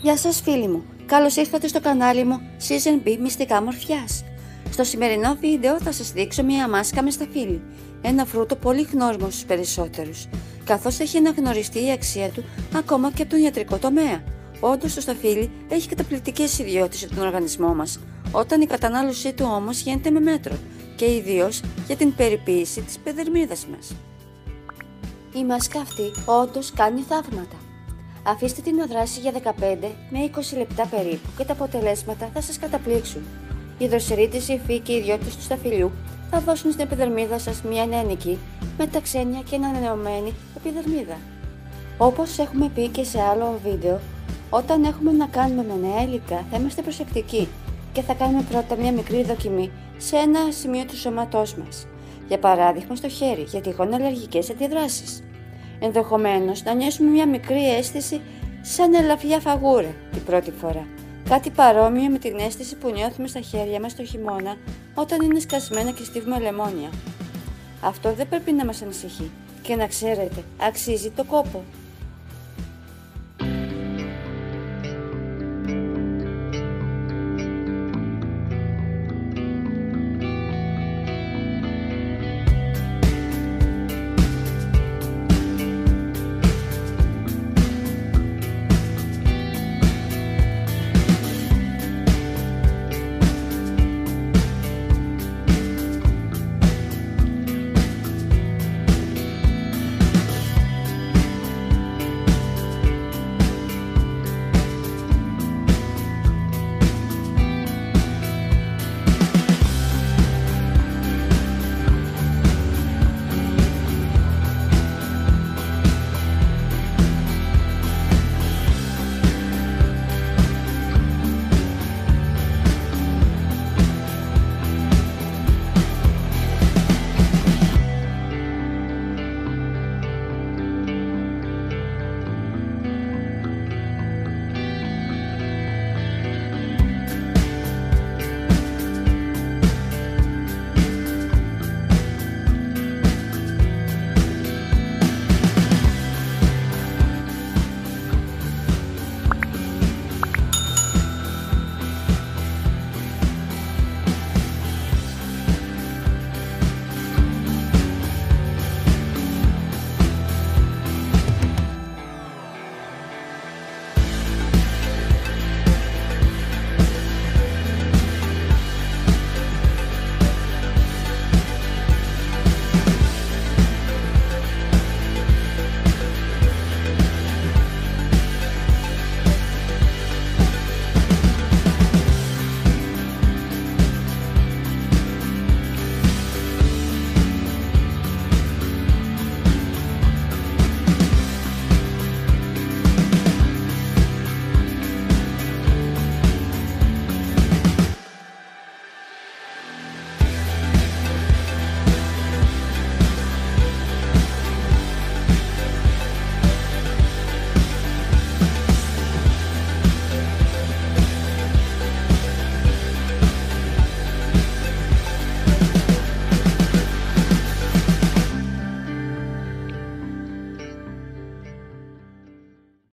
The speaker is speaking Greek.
Γεια σας φίλοι μου, καλώς ήρθατε στο κανάλι μου Season B Μυστικά Μορφιάς. Στο σημερινό βίντεο θα σας δείξω μια μάσκα με σταφύλι, ένα φρούτο πολύ γνώριμο στους περισσότερους, καθώς έχει αναγνωριστεί η αξία του ακόμα και από τον ιατρικό τομέα. Όντως το σταφύλι έχει καταπληκτικές ιδιότητες για τον οργανισμό μας, όταν η κατανάλωσή του όμως γίνεται με μέτρο και ιδίως για την περιποίηση της επιδερμίδας μας. Η μάσκα αυτή όντως κάνει θαύματα. Αφήστε την να δράσει για 15 με 20 λεπτά περίπου και τα αποτελέσματα θα σας καταπλήξουν. Η δροσερή της υφή και οι ιδιότητες του σταφυλιού θα δώσουν στην επιδερμίδα σας μια νεανική, μεταξένια και ανανεωμένη επιδερμίδα. Όπως έχουμε πει και σε άλλο βίντεο, όταν έχουμε να κάνουμε με νέα υλικά θα είμαστε προσεκτικοί και θα κάνουμε πρώτα μια μικρή δοκιμή σε ένα σημείο του σώματός μας. Για παράδειγμα στο χέρι για τυχόν αλλεργικές αντιδράσεις. Ενδεχομένως να νιώσουμε μια μικρή αίσθηση σαν ελαφριά φαγούρα την πρώτη φορά. Κάτι παρόμοιο με την αίσθηση που νιώθουμε στα χέρια μας το χειμώνα όταν είναι σκασμένα και στίβουμε λεμόνια. Αυτό δεν πρέπει να μας ανησυχεί και να ξέρετε, αξίζει το κόπο.